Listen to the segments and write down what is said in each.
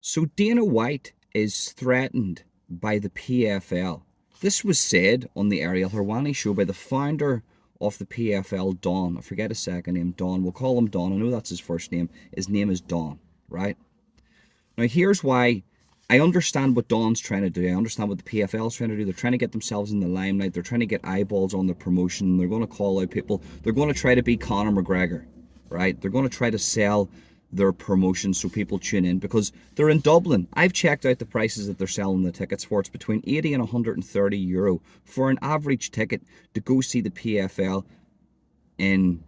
So Dana White is threatened by the PFL. This was said on the Ariel Herwani show by the founder of the PFL, Don. I forget his second name, Don. We'll call him Don. I know that's his first name. His name is Don, right? Now, here's why I understand what Don's trying to do. I understand what the PFL's trying to do. They're trying to get themselves in the limelight. They're trying to get eyeballs on their promotion. They're going to call out people. They're going to try to be Conor McGregor, right? They're going to try to sell their promotion so people tune in because they're in Dublin. I've checked out the prices that they're selling the tickets for. It's between 80 and €130 for an average ticket to go see the PFL in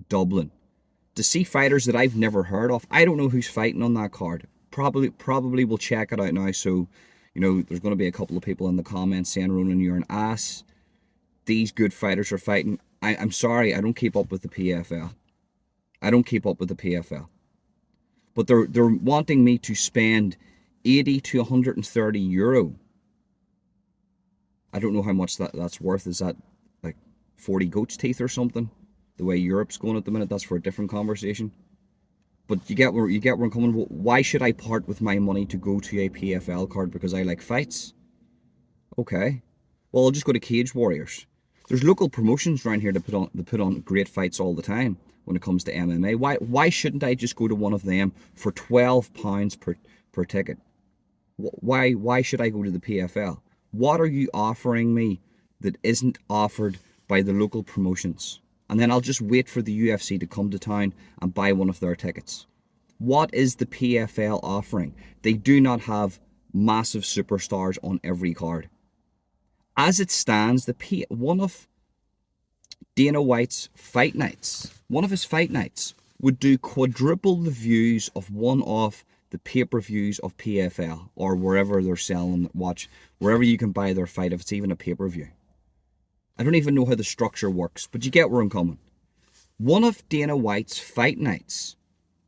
Dublin. To see fighters that I've never heard of. I don't know who's fighting on that card. Probably will check it out now. So, there's going to be a couple of people in the comments saying, Ronan, you're an ass. These good fighters are fighting. I'm sorry, I don't keep up with the PFL. I don't keep up with the PFL. But they're wanting me to spend 80 to €130. I don't know how much that's worth. Is that like 40 goat's teeth or something? The way Europe's going at the minute, that's for a different conversation. But you get where I'm coming. Why should I part with my money to go to a PFL card because I like fights? Okay, well I'll just go to Cage Warriors. There's local promotions around here that put on great fights all the time when it comes to MMA. Why shouldn't I just go to one of them for £12 per ticket? Why should I go to the PFL? What are you offering me that isn't offered by the local promotions? And then I'll just wait for the UFC to come to town and buy one of their tickets. What is the PFL offering? They do not have massive superstars on every card. As it stands, one of Dana White's fight nights, would do quadruple the views of one of the pay-per-views of PFL or wherever they're selling, wherever you can buy their fight, if it's even a pay-per-view. I don't even know how the structure works, but you get where I'm coming. One of Dana White's fight nights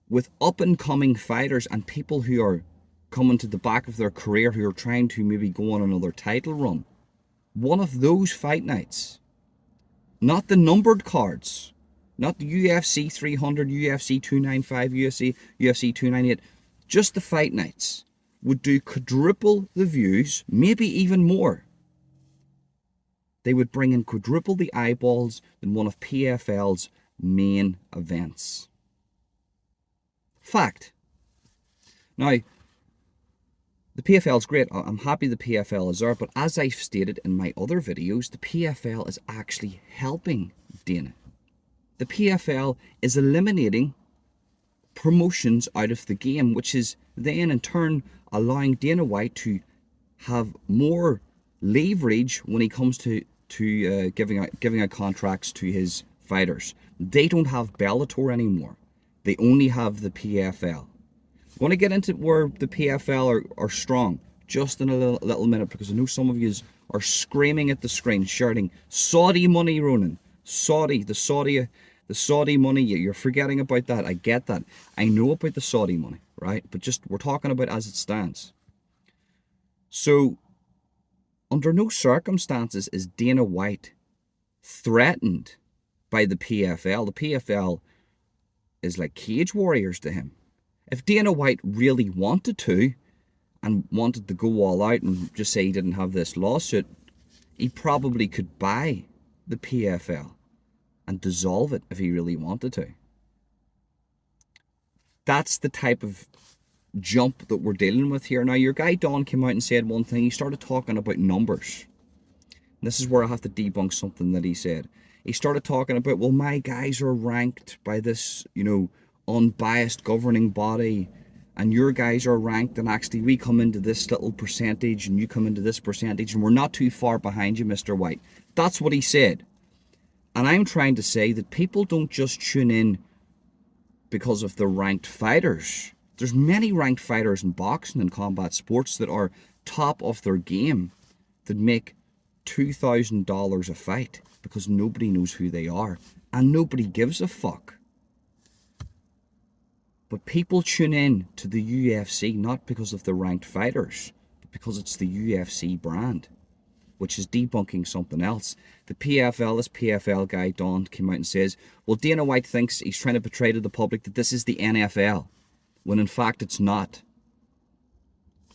with up-and-coming fighters and people who are coming to the back of their career, who are trying to maybe go on another title run. One of those fight nights, not the numbered cards, not the UFC 300, UFC 295, UFC 298, just the fight nights, would do quadruple the views, maybe even more. They would bring in quadruple the eyeballs than one of PFL's main events. Fact. Now, the PFL is great. I'm happy the PFL is there, but as I've stated in my other videos, the PFL is actually helping Dana. The PFL is eliminating promotions out of the game, which is then in turn allowing Dana White to have more leverage when he comes to giving out contracts to his fighters. They don't have Bellator anymore. They only have the PFL. I'm going to get into where the PFL are strong just in a little minute, because I know some of you are screaming at the screen, shouting, Saudi money, Ronan. The Saudi money, you're forgetting about that. I get that. I know about the Saudi money, right? But just, we're talking about as it stands. So, under no circumstances is Dana White threatened by the PFL. The PFL is like Cage Warriors to him. If Dana White really wanted to, and wanted to go all out and just say he didn't have this lawsuit, he probably could buy the PFL and dissolve it if he really wanted to. That's the type of jump that we're dealing with here. Now, your guy Don came out and said one thing. He started talking about numbers. This is where I have to debunk something that he said. He started talking about, well, my guys are ranked by this, unbiased governing body, and your guys are ranked, and actually we come into this little percentage and you come into this percentage, and we're not too far behind you, Mr. White. That's what he said. And I'm trying to say that people don't just tune in because of the ranked fighters. There's many ranked fighters in boxing and combat sports that are top of their game that make $2,000 a fight because nobody knows who they are and nobody gives a fuck. But people tune in to the UFC not because of the ranked fighters, but because it's the UFC brand, which is debunking something else. The PFL, this PFL guy, Don, came out and says, well, Dana White thinks he's trying to portray to the public that this is the NFL, when in fact it's not.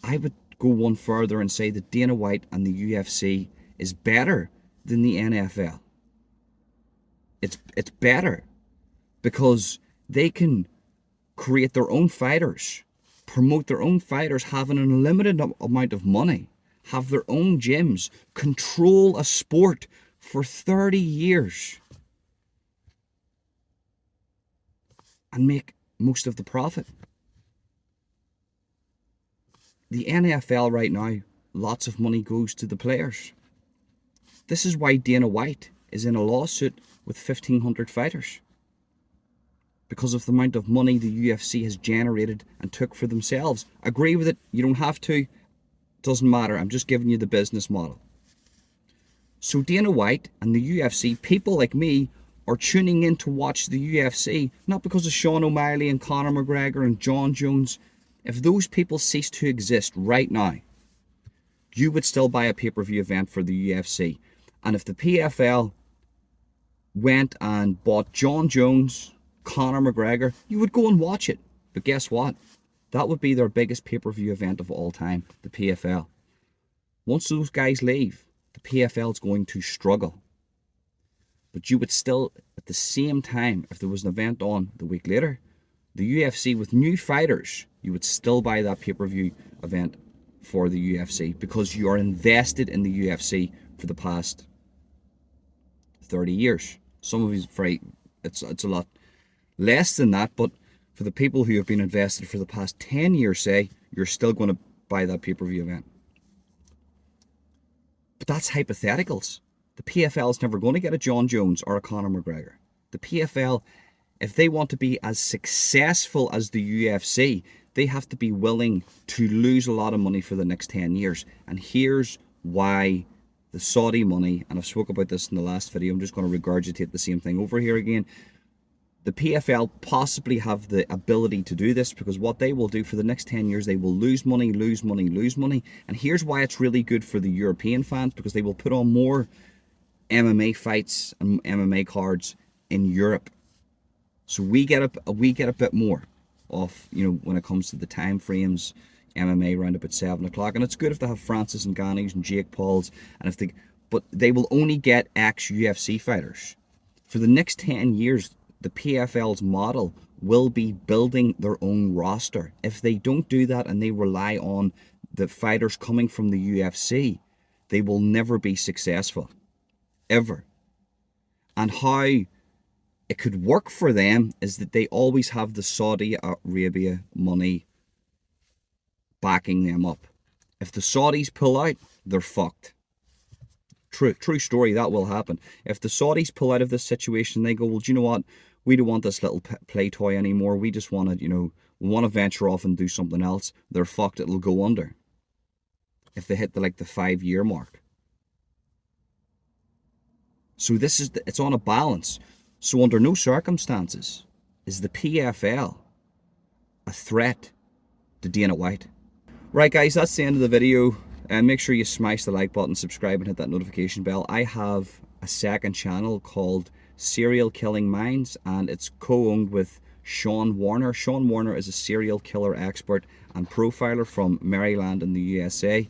I would go one further and say that Dana White and the UFC is better than the NFL. It's better because they can create their own fighters, promote their own fighters, have an unlimited amount of money, have their own gyms, control a sport for 30 years and make most of the profit. The NFL right now, lots of money goes to the players. This is why Dana White is in a lawsuit with 1,500 fighters. Because of the amount of money the UFC has generated and took for themselves. Agree with it, you don't have to. Doesn't matter, I'm just giving you the business model. So Dana White and the UFC, people like me, are tuning in to watch the UFC, not because of Sean O'Malley and Conor McGregor and Jon Jones. If those people cease to exist right now, you would still buy a pay-per-view event for the UFC. And if the PFL went and bought Jon Jones, Conor McGregor, you would go and watch it. But guess what? That would be their biggest pay-per-view event of all time, the PFL. Once those guys leave, the PFL is going to struggle. But you would still, at the same time, if there was an event on the week later, the UFC with new fighters, you would still buy that pay-per-view event for the UFC because you are invested in the UFC for the past 30 years. Some of you, it's a lot less than that, but for the people who have been invested for the past 10 years, say, you're still going to buy that pay-per-view event. But that's hypotheticals. The PFL is never going to get a Jon Jones or a Conor McGregor. The PFL, if they want to be as successful as the UFC, they have to be willing to lose a lot of money for the next 10 years. And here's why the Saudi money, and I've spoke about this in the last video, I'm just going to regurgitate the same thing over here again. The PFL possibly have the ability to do this because what they will do for the next 10 years, they will lose money, lose money, lose money. And here's why it's really good for the European fans, because they will put on more MMA fights and MMA cards in Europe. So we get a bit more off, when it comes to the time frames. MMA around about 7 o'clock, and it's good if they have Francis Ngannou's and Jake Paul's, and but they will only get ex-UFC fighters. For the next 10 years, the PFL's model will be building their own roster. If they don't do that and they rely on the fighters coming from the UFC, they will never be successful, ever. And how it could work for them is that they always have the Saudi Arabia money backing them up. If the Saudis pull out, they're fucked. True story, that will happen. If the Saudis pull out of this situation, they go, well, do you know what? We don't want this little play toy anymore. We just want to, we want to venture off and do something else. They're fucked. It'll go under. If they hit the 5-year mark. So it's on a balance. So under no circumstances is the PFL a threat to Dana White. Right guys, that's the end of the video, and make sure you smash the like button, subscribe and hit that notification bell. I have a second channel called Serial Killing Minds, and it's co-owned with Sean Warner. Sean Warner is a serial killer expert and profiler from Maryland in the USA.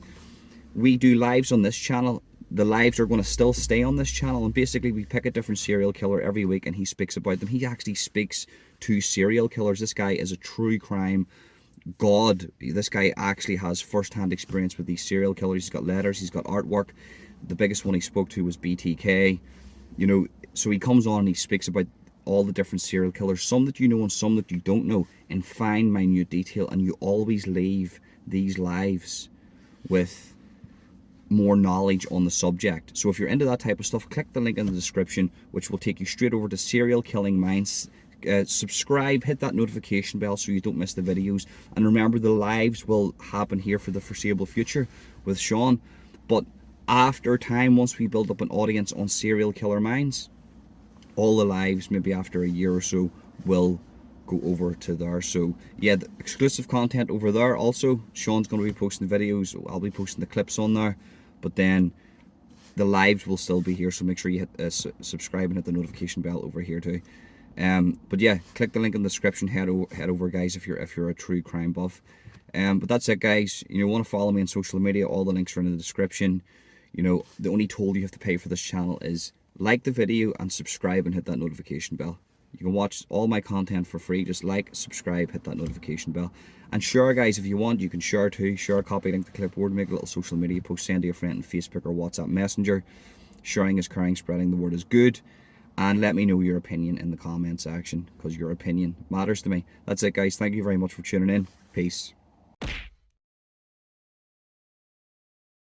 We do lives on this channel. The lives are going to still stay on this channel, and basically we pick a different serial killer every week and he speaks about them. He actually speaks to serial killers. This guy is a true crime god. This guy actually has first-hand experience with these serial killers. He's got letters, he's got artwork. The biggest one he spoke to was BTK. So he comes on and he speaks about all the different serial killers, some that you know and some that you don't know, in fine minute detail, and you always leave these lives with more knowledge on the subject. So if you're into that type of stuff, click the link in the description, which will take you straight over to Serial Killing Minds. Subscribe, hit that notification bell so you don't miss the videos, and remember, the lives will happen here for the foreseeable future with Sean, but after time, once we build up an audience on Serial Killer Minds, all the lives, maybe after a year or so, will go over to there. So yeah, the exclusive content over there. Also, Sean's going to be posting the videos, I'll be posting the clips on there, but then the lives will still be here, so make sure you hit subscribe and hit the notification bell over here too. But yeah, click the link in the description, head over guys if you're a true crime buff. But that's it, guys. You know, want to follow me on social media, all the links are in the description. You know, the only toll you have to pay for this channel is like the video and subscribe and hit that notification bell. You can watch all my content for free. Just like, subscribe, hit that notification bell. And share, guys, if you want, you can share too. Share a copy, link the clipboard, make a little social media post, send to your friend on Facebook or WhatsApp Messenger. Sharing is caring, spreading the word is good. And let me know your opinion in the comment section, because your opinion matters to me. That's it, guys. Thank you very much for tuning in. Peace.